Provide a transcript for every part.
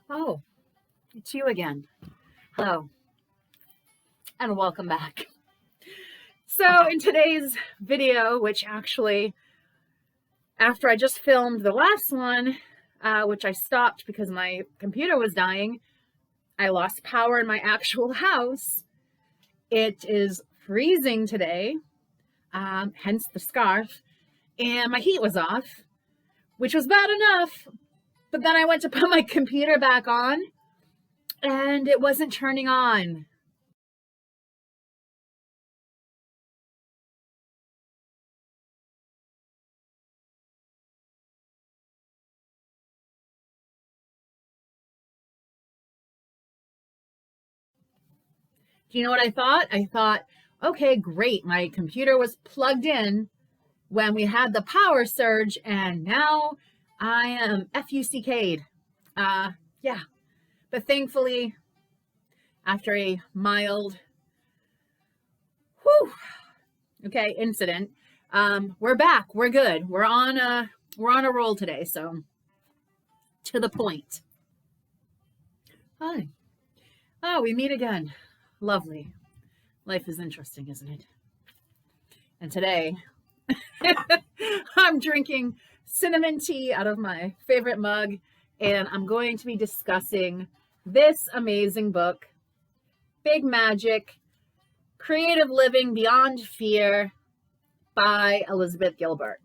Oh, it's you again. Hello, and welcome back. So in today's video, which actually, after I just filmed the last one, which I stopped because my computer was dying, I lost power in my actual house. It is freezing today, hence the scarf, and my heat was off, which was bad enough. But then I went to put my computer back on, and it wasn't turning on. Do you know what I thought? I thought, okay, great. My computer was plugged in when we had the power surge, and now I am FUCK'd. Yeah. But thankfully, after a mild, incident, we're back. We're good. We're on a roll today. So, to the point. Hi. Oh, we meet again. Lovely. Life is interesting, isn't it? And today, I'm drinking cinnamon tea out of my favorite mug, and I'm going to be discussing this amazing book, Big Magic, Creative Living Beyond Fear by Elizabeth Gilbert.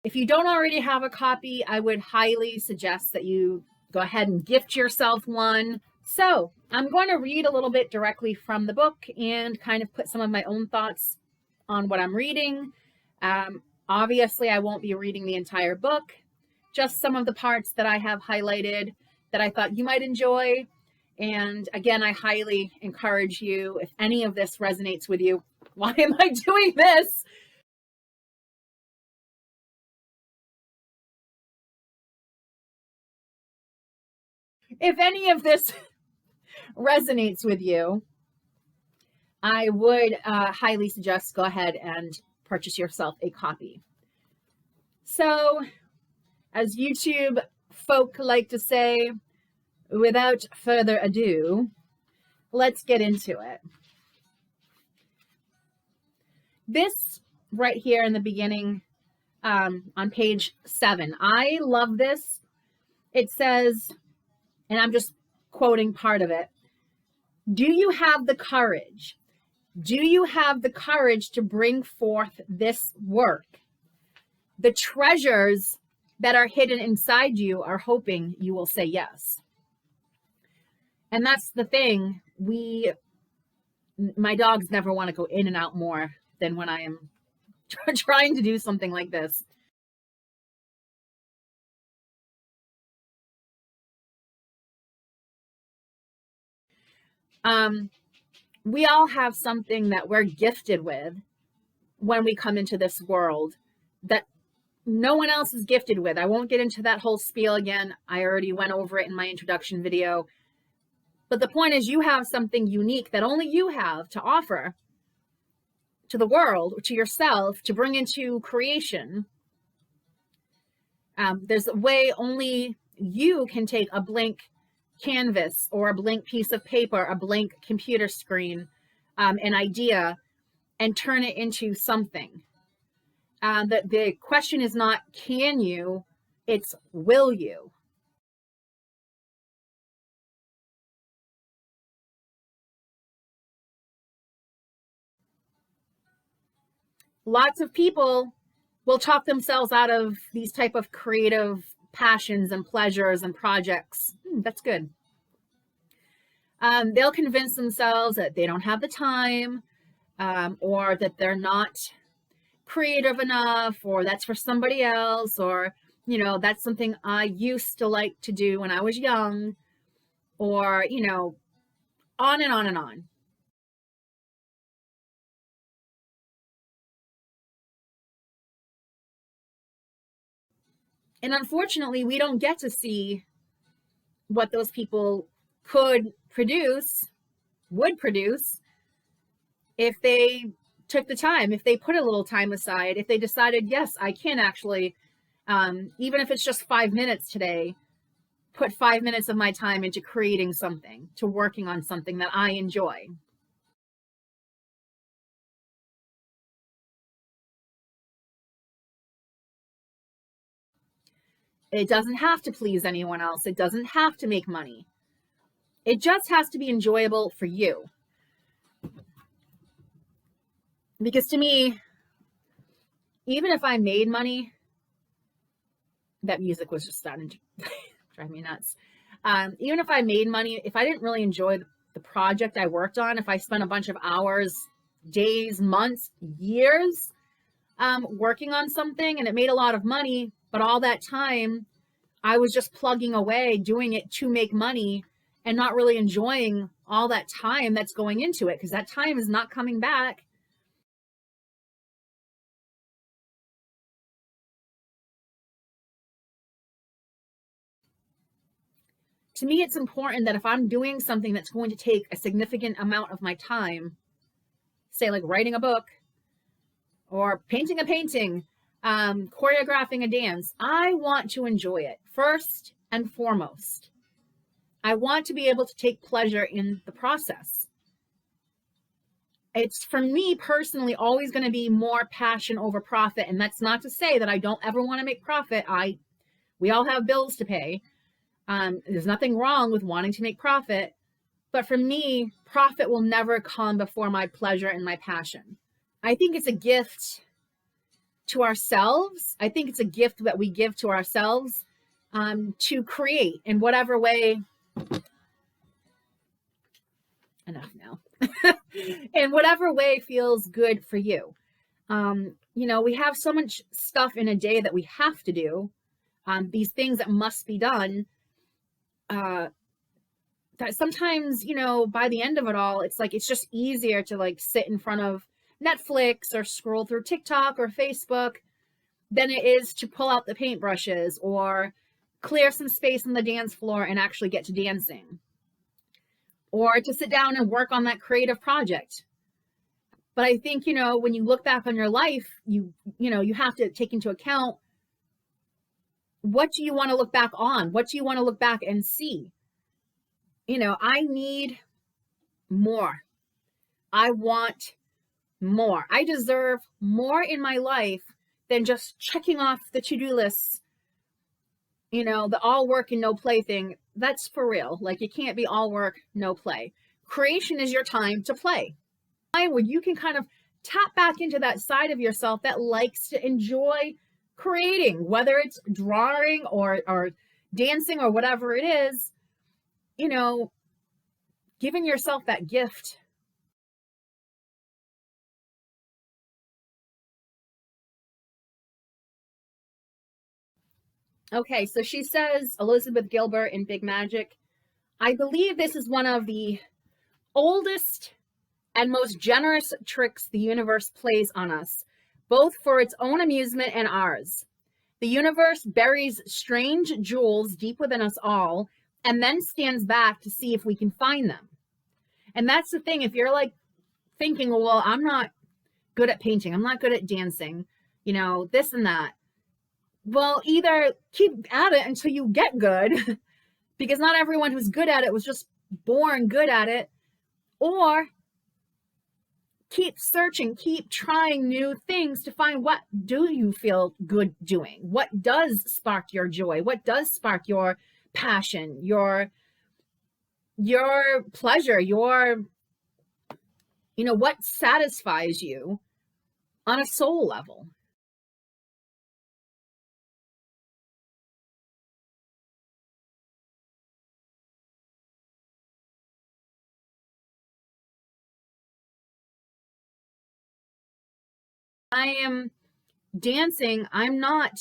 If you don't already have a copy, I would highly suggest that you go ahead and gift yourself one. So I'm going to read a little bit directly from the book and kind of put some of my own thoughts on what I'm reading. Obviously, I won't be reading the entire book, just some of the parts that I have highlighted that I thought you might enjoy. And again, I highly encourage you, if any of this resonates with you, why am I doing this? If any of this resonates with you, I would highly suggest go ahead and purchase yourself a copy. So, as YouTube folk like to say, without further ado, let's get into it. This right here in the beginning, on page 7, I love this. It says, and I'm just quoting part of it, do you have the courage? Do you have the courage to bring forth this work? The treasures that are hidden inside you are hoping you will say yes. And that's the thing. My dogs never want to go in and out more than when I am trying to do something like this. We all have something that we're gifted with when we come into this world that no one else is gifted with. I won't get into that whole spiel again. I already went over it in my introduction video. But the point is, you have something unique that only you have to offer to the world, to yourself, to bring into creation. There's a way only you can take a blank canvas or a blank piece of paper, a blank computer screen, an idea, and turn it into something. The question is not can you, it's will you. Lots of people will talk themselves out of these type of creative passions and pleasures and projects. That's good. They'll convince themselves that they don't have the time, or that they're not creative enough, or that's for somebody else, or, that's something I used to like to do when I was young, or, on and on and on. And unfortunately, we don't get to see what those people would produce if they took the time, if they put a little time aside, if they decided, yes, I can actually, even if it's just 5 minutes today, put 5 minutes of my time into creating something, to working on something that I enjoy. It doesn't have to please anyone else. It doesn't have to make money. It just has to be enjoyable for you. Because to me, even if I made money, that music was just starting to drive me nuts. Even if I made money, if I didn't really enjoy the project I worked on, if I spent a bunch of hours, days, months, years working on something and it made a lot of money, but all that time I was just plugging away, doing it to make money and not really enjoying all that time that's going into it, because that time is not coming back. To me, it's important that if I'm doing something that's going to take a significant amount of my time, say like writing a book or painting a painting, choreographing a dance, I want to enjoy it first and foremost. I want to be able to take pleasure in the process. It's, for me personally, always going to be more passion over profit. And that's not to say that I don't ever want to make profit. We all have bills to pay. There's nothing wrong with wanting to make profit. But for me, profit will never come before my pleasure and my passion. I think it's a gift to ourselves. I think it's a gift that we give to ourselves to create in whatever way. Enough now. In whatever way feels good for you. You know, we have so much stuff in a day that we have to do, these things that must be done, that sometimes, you know, by the end of it all, it's like, it's just easier to like sit in front of Netflix or scroll through TikTok or Facebook than it is to pull out the paintbrushes or clear some space on the dance floor and actually get to dancing, or to sit down and work on that creative project. But I think, you know, when you look back on your life, you have to take into account, what do you want to look back on? What do you want to look back and see? You know, I need more. I want more. I deserve more in my life than just checking off the to-do lists. You know, the all work and no play thing, that's for real. Like, you can't be all work, no play. Creation is your time to play. Time where you can kind of tap back into that side of yourself that likes to enjoy creating, whether it's drawing or dancing or whatever it is, you know, giving yourself that gift. Okay, so she says, Elizabeth Gilbert in Big Magic, I believe this is one of the oldest and most generous tricks the universe plays on us, both for its own amusement and ours. The universe buries strange jewels deep within us all and then stands back to see if we can find them. And that's the thing. If you're like thinking, well, I'm not good at painting, I'm not good at dancing, you know, this and that. Well, either keep at it until you get good, because not everyone who's good at it was just born good at it, or keep searching, keep trying new things to find, what do you feel good doing? What does spark your joy? What does spark your passion, your pleasure, you know, what satisfies you on a soul level? I am dancing, I'm not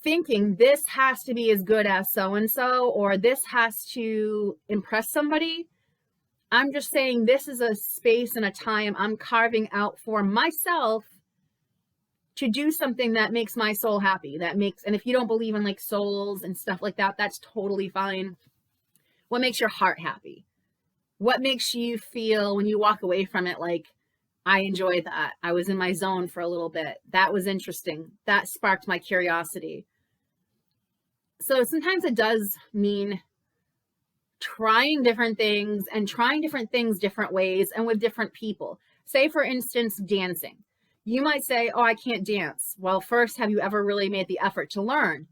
thinking this has to be as good as so-and-so, or this has to impress somebody. I'm just saying this is a space and a time I'm carving out for myself to do something that makes my soul happy. And if you don't believe in like souls and stuff like that, that's totally fine. What makes your heart happy? What makes you feel when you walk away from it like, I enjoyed that. I was in my zone for a little bit. That was interesting. That sparked my curiosity. So sometimes it does mean trying different things and trying different things different ways and with different people. Say, for instance, dancing. You might say, oh, I can't dance. Well, first, have you ever really made the effort to learn?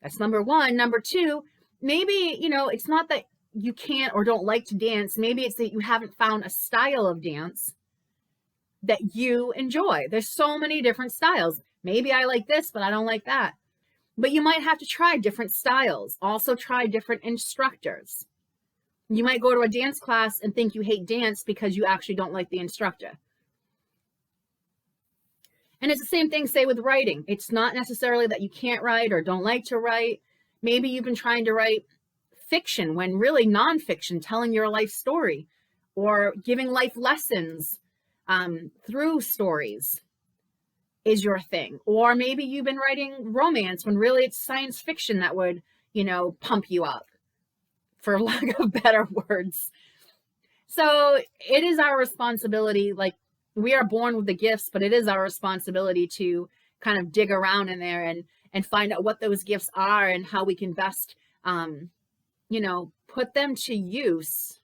That's number one. Number two, maybe, it's not that you can't or don't like to dance. Maybe it's that you haven't found a style of dance that you enjoy. There's so many different styles. Maybe I like this, but I don't like that. But you might have to try different styles. Also try different instructors. You might go to a dance class and think you hate dance because you actually don't like the instructor. And it's the same thing, say, with writing. It's not necessarily that you can't write or don't like to write. Maybe you've been trying to write fiction when really nonfiction, telling your life story or giving life lessons through stories is your thing. Or maybe you've been writing romance when really it's science fiction that would, pump you up, for lack of better words. So it is our responsibility, like, we are born with the gifts, but it is our responsibility to kind of dig around in there and find out what those gifts are and how we can best, put them to use,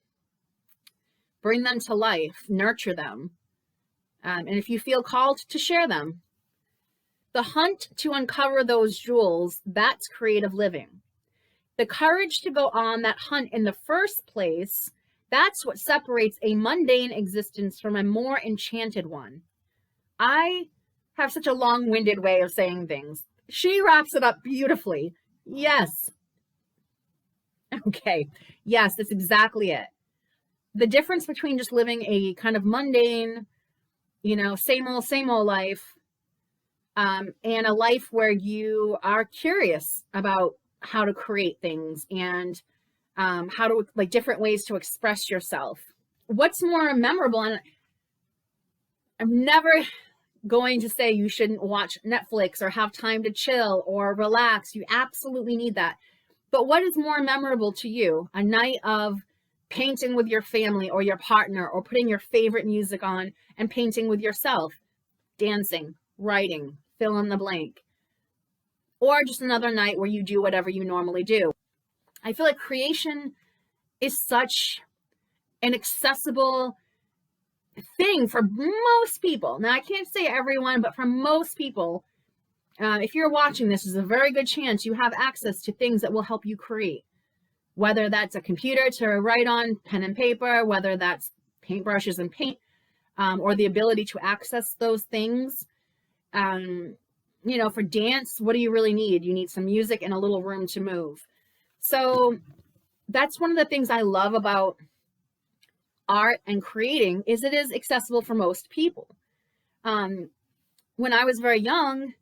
bring them to life, nurture them. And if you feel called to share them. The hunt to uncover those jewels, that's creative living. The courage to go on that hunt in the first place, that's what separates a mundane existence from a more enchanted one. I have such a long-winded way of saying things. She wraps it up beautifully. Yes. Okay. Yes, that's exactly it. The difference between just living a kind of mundane, same old life, and a life where you are curious about how to create things and how to, like, different ways to express yourself. What's more memorable, and I'm never going to say you shouldn't watch Netflix or have time to chill or relax. You absolutely need that. But what is more memorable to you? A night of painting with your family or your partner, or putting your favorite music on and painting with yourself, dancing, writing, fill in the blank, or just another night where you do whatever you normally do. I feel like creation is such an accessible thing for most people. Now, I can't say everyone, but for most people, if you're watching this, there's a very good chance you have access to things that will help you create. Whether that's a computer to write on, pen and paper, whether that's paintbrushes and paint, or the ability to access those things. For dance, what do you really need? You need some music and a little room to move. So that's one of the things I love about art and creating, is it is accessible for most people. When I was very young,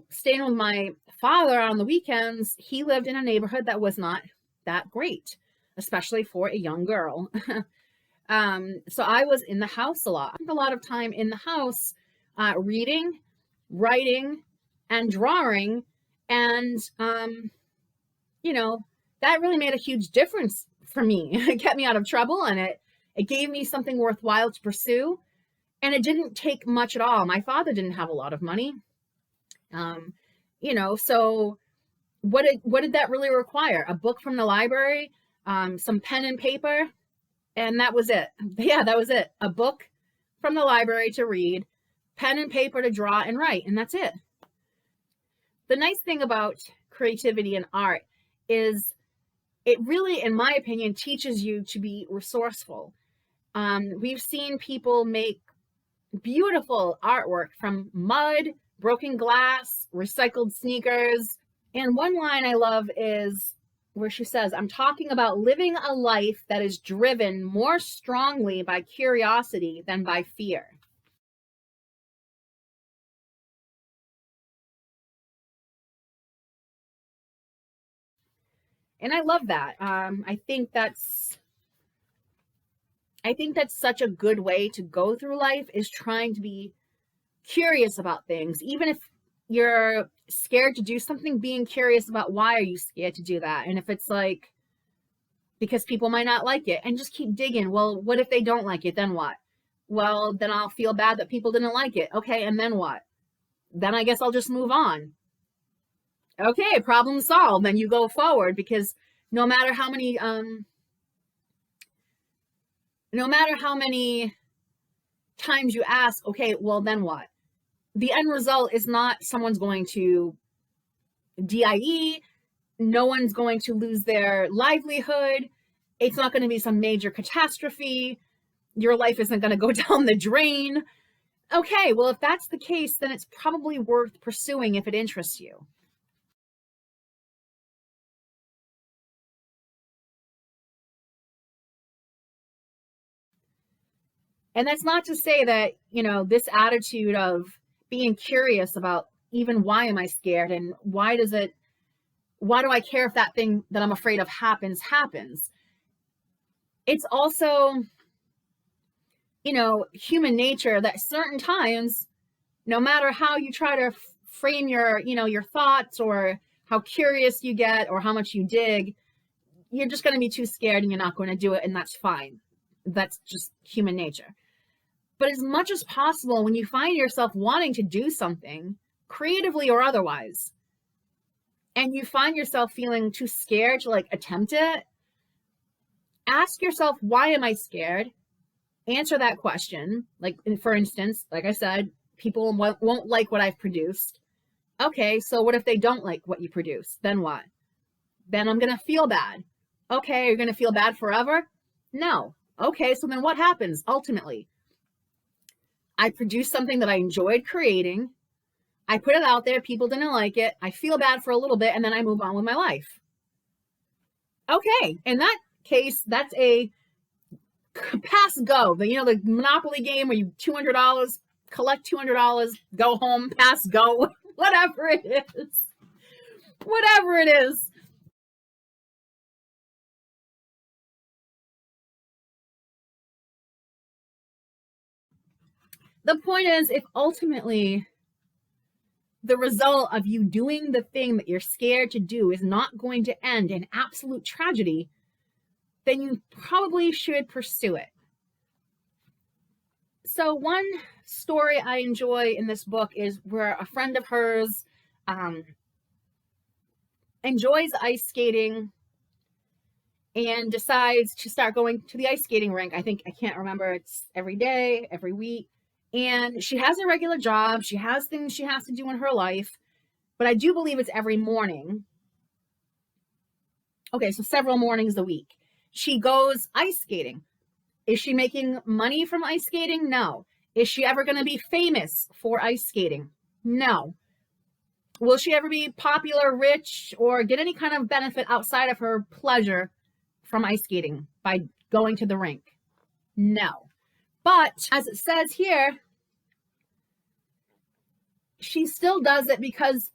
staying with my father on the weekends, he lived in a neighborhood that was not that great, especially for a young girl. So I was in the house a lot. I spent a lot of time in the house reading, writing, and drawing. And, that really made a huge difference for me. It kept me out of trouble, and it gave me something worthwhile to pursue. And it didn't take much at all. My father didn't have a lot of money. So what did that really require? A book from the library, some pen and paper, and that was it. Yeah, that was it. A book from the library to read, pen and paper to draw and write, and that's it. The nice thing about creativity and art is it really, in my opinion, teaches you to be resourceful. We've seen people make beautiful artwork from mud, broken glass, recycled sneakers. And one line I love is where she says, I'm talking about living a life that is driven more strongly by curiosity than by fear. And I love that. I think that's such a good way to go through life, is trying to be curious about things. Even if you're scared to do something, being curious about why are you scared to do that. And if it's like, because people might not like it, and just keep digging. Well, what if they don't like it? Then what? Well, then I'll feel bad that people didn't like it. Okay, and then what? Then I guess I'll just move on. Okay, problem solved. Then you go forward, because no matter how many times you ask, okay, well, then what? The end result is not someone's going to DIE, no one's going to lose their livelihood, it's not going to be some major catastrophe, your life isn't going to go down the drain. Okay, well, if that's the case, then it's probably worth pursuing if it interests you. And that's not to say that, this attitude of being curious about even why am I scared and why do I care if that thing that I'm afraid of happens. It's also, human nature that certain times, no matter how you try to frame your thoughts or how curious you get or how much you dig, you're just going to be too scared and you're not going to do it. And that's fine. That's just human nature. But as much as possible, when you find yourself wanting to do something, creatively or otherwise, and you find yourself feeling too scared to attempt it, ask yourself, why am I scared? Answer that question. For instance, like I said, people won't like what I've produced. Okay, so what if they don't like what you produce? Then what? Then I'm going to feel bad. Okay, you're going to feel bad forever? No. Okay, so then what happens ultimately? I produced something that I enjoyed creating. I put it out there. People didn't like it. I feel bad for a little bit, and then I move on with my life. Okay, in that case, that's a pass go. The Monopoly game where you $200, collect $200, go home, pass go, whatever it is. Whatever it is. The point is, if ultimately the result of you doing the thing that you're scared to do is not going to end in absolute tragedy, then you probably should pursue it. So one story I enjoy in this book is where a friend of hers enjoys ice skating and decides to start going to the ice skating rink. I can't remember, it's every day, every week. And she has a regular job. She has things she has to do in her life. But I do believe it's every morning. Okay, so several mornings a week. She goes ice skating. Is she making money from ice skating? No. Is she ever going to be famous for ice skating? No. Will she ever be popular, rich, or get any kind of benefit outside of her pleasure from ice skating by going to the rink? No. But as it says here, she still does it because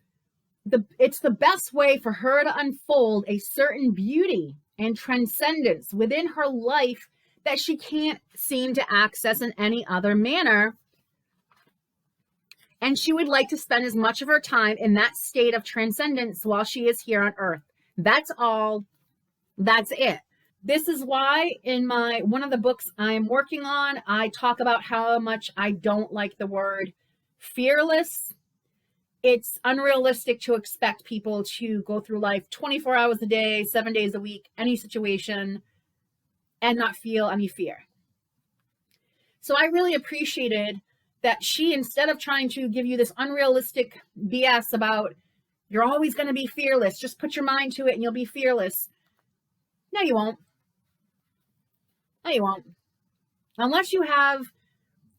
it's the best way for her to unfold a certain beauty and transcendence within her life that she can't seem to access in any other manner. And she would like to spend as much of her time in that state of transcendence while she is here on earth. That's all. That's it. This is why in one of the books I'm working on, I talk about how much I don't like the word fearless. It's unrealistic to expect people to go through life 24 hours a day, 7 days a week, any situation, and not feel any fear. So I really appreciated that she, instead of trying to give you this unrealistic BS about you're always going to be fearless, just put your mind to it and you'll be fearless. No, you won't. No, you won't. Unless you have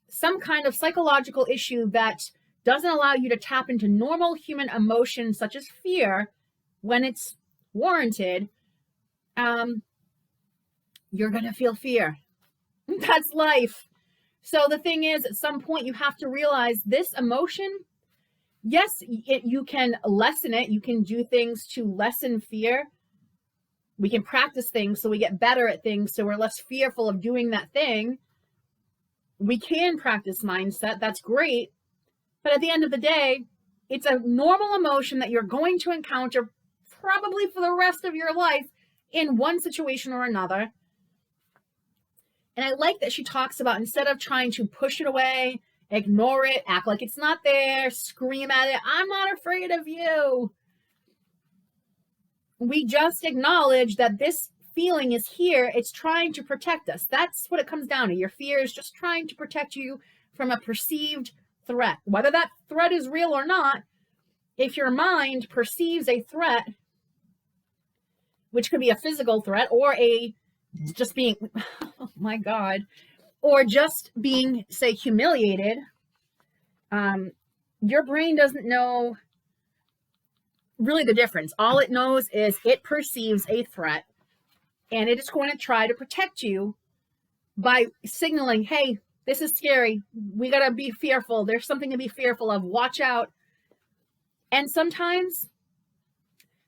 some kind of psychological issue that doesn't allow you to tap into normal human emotions such as fear when it's warranted, you're going to feel fear. That's life. So the thing is, at some point you have to realize this emotion, yes, you can lessen it. You can do things to lessen fear. We can practice things so we get better at things so we're less fearful of doing that thing. We can practice mindset. That's great. But at the end of the day, it's a normal emotion that you're going to encounter probably for the rest of your life in one situation or another. And I like that she talks about, instead of trying to push it away, ignore it, act like it's not there, scream at it, I'm not afraid of you. We just acknowledge that this feeling is here. It's trying to protect us. That's what it comes down to. Your fear is just trying to protect you from a perceived threat. Whether that threat is real or not, if your mind perceives a threat, which could be a physical threat or a just being, oh my God, or just being, say, humiliated, your brain doesn't know really the difference. All it knows is it perceives a threat, and it is going to try to protect you by signaling, hey, this is scary. We got to be fearful. There's something to be fearful of. Watch out. And sometimes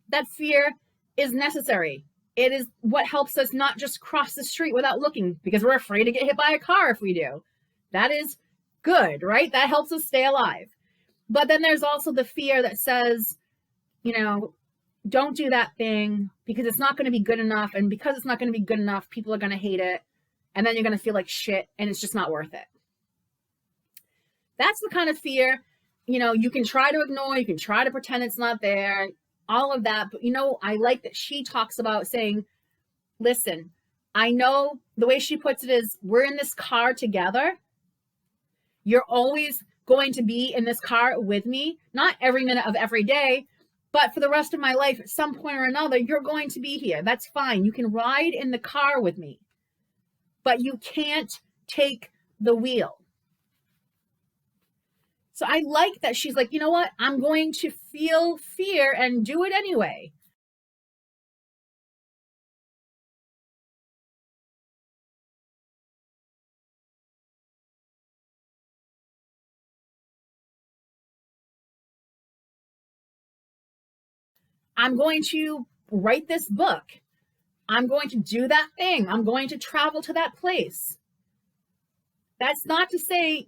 that fear is necessary. It is what helps us not just cross the street without looking, because we're afraid to get hit by a car if we do. That is good, right? That helps us stay alive. But then there's also the fear that says, you know, don't do that thing because it's not going to be good enough. And because it's not going to be good enough, people are going to hate it. And then you're going to feel like shit and it's just not worth it. That's the kind of fear, you know, you can try to ignore, you can try to pretend it's not there, all of that. But, you know, I like that she talks about saying, listen, I know the way she puts it is, we're in this car together. You're always going to be in this car with me, not every minute of every day, but for the rest of my life, at some point or another, you're going to be here. That's fine. You can ride in the car with me, but you can't take the wheel. So I like that she's like, you know what? I'm going to feel fear and do it anyway. I'm going to write this book. I'm going to do that thing. I'm going to travel to that place. That's not to say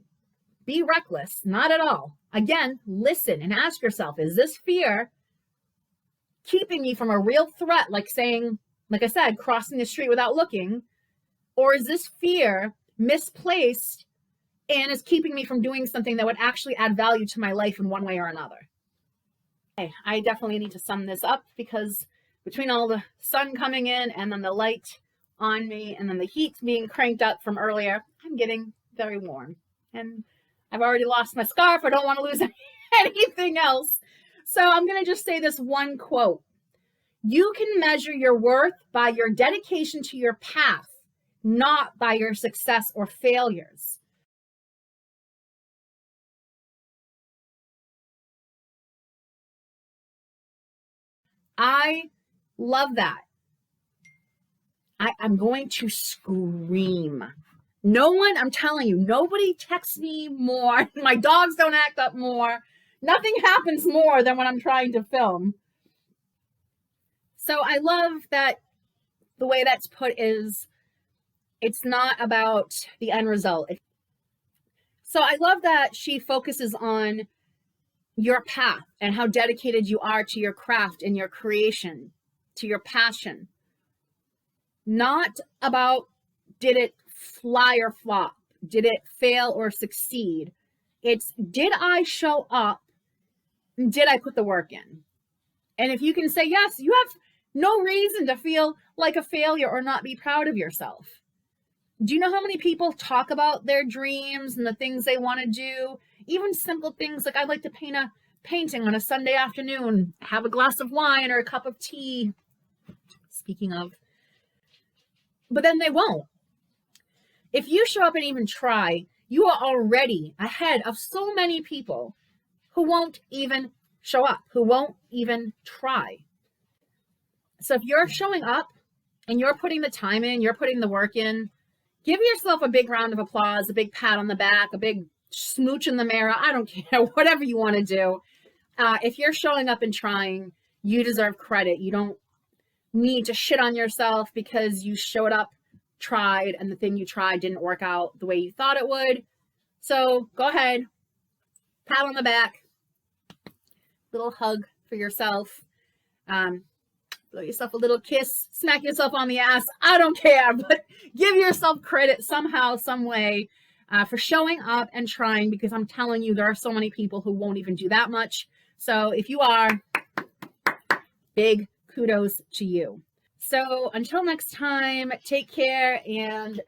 be reckless, not at all. Again, listen and ask yourself, is this fear keeping me from a real threat, like saying, like I said, crossing the street without looking? Or is this fear misplaced and is keeping me from doing something that would actually add value to my life in one way or another? Okay, I definitely need to sum this up, because between all the sun coming in and then the light on me and then the heat being cranked up from earlier, I'm getting very warm. And I've already lost my scarf. I don't want to lose anything else. So I'm going to just say this one quote. You can measure your worth by your dedication to your path, not by your success or failures. I love that. I'm going to scream. No one, I'm telling you, nobody texts me more. My dogs don't act up more. Nothing happens more than when I'm trying to film. So I love that the way that's put is, it's not about the end result. So I love that she focuses on your path and how dedicated you are to your craft and your creation, to your passion. Not about, did it fly or flop? Did it fail or succeed? It's, did I show up? Did I put the work in? And if you can say yes, you have no reason to feel like a failure or not be proud of yourself. Do you know how many people talk about their dreams and the things they want to do? Even simple things like, I'd like to paint a painting on a Sunday afternoon, have a glass of wine or a cup of tea. Speaking of, but then they won't. If you show up and even try, you are already ahead of so many people who won't even show up, who won't even try. So if you're showing up and you're putting the time in, you're putting the work in, give yourself a big round of applause, a big pat on the back, a big smooch in the mirror. I don't care, whatever you want to do. If you're showing up and trying, you deserve credit. You don't need to shit on yourself because you showed up, tried, and the thing you tried didn't work out the way you thought it would. So go ahead, pat on the back, little hug for yourself. blow yourself a little kiss, smack yourself on the ass. I don't care, but give yourself credit somehow, some way for showing up and trying, because I'm telling you, there are so many people who won't even do that much. So if you are, big kudos to you. So until next time, take care. And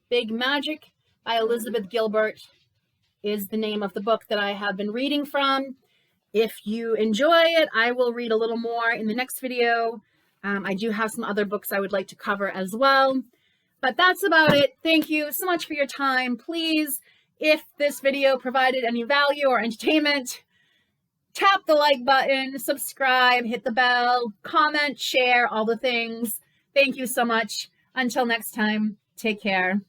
Big Magic by Elizabeth Gilbert is the name of the book that I have been reading from. If you enjoy it, I will read a little more in the next video. I do have some other books I would like to cover as well. But that's about it. Thank you so much for your time. Please, if this video provided any value or entertainment, tap the like button, subscribe, hit the bell, comment, share, all the things. Thank you so much. Until next time, take care.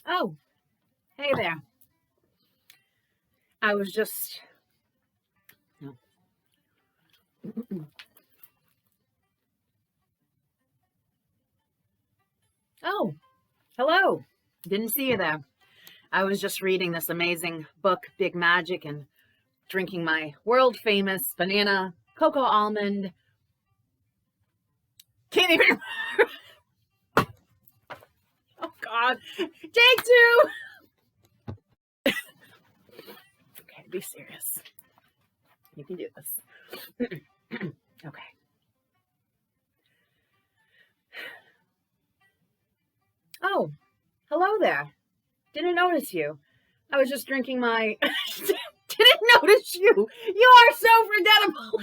Oh, hey there. I was just... No. Oh, hello. Didn't see you there. I was just reading this amazing book, Big Magic, and drinking my world famous banana cocoa almond. Can't even... Oh God. Take two. Okay, be serious. You can do this. Okay. Oh, hello there. Didn't notice you. I was just drinking my... Didn't notice you. You are so forgettable.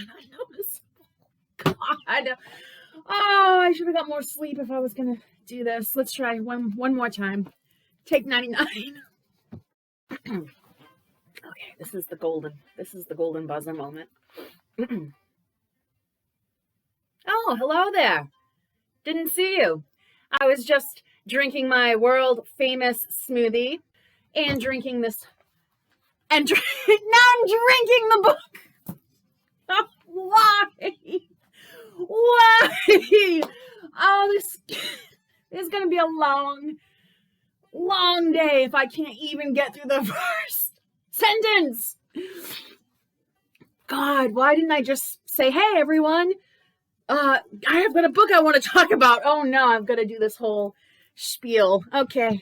God. Oh, I should have got more sleep if I was going to do this. Let's try one more time. Take 99. Okay, this is the golden buzzer moment. Oh, hello there. Didn't see you. I was just drinking my world famous smoothie and drinking this, and now I'm drinking the book. Oh, why? Oh, this is going to be a long day if I can't even get through the first sentence. God, why didn't I just say, hey, everyone, I have got a book I want to talk about. Oh, no, I've got to do this whole spiel. Okay.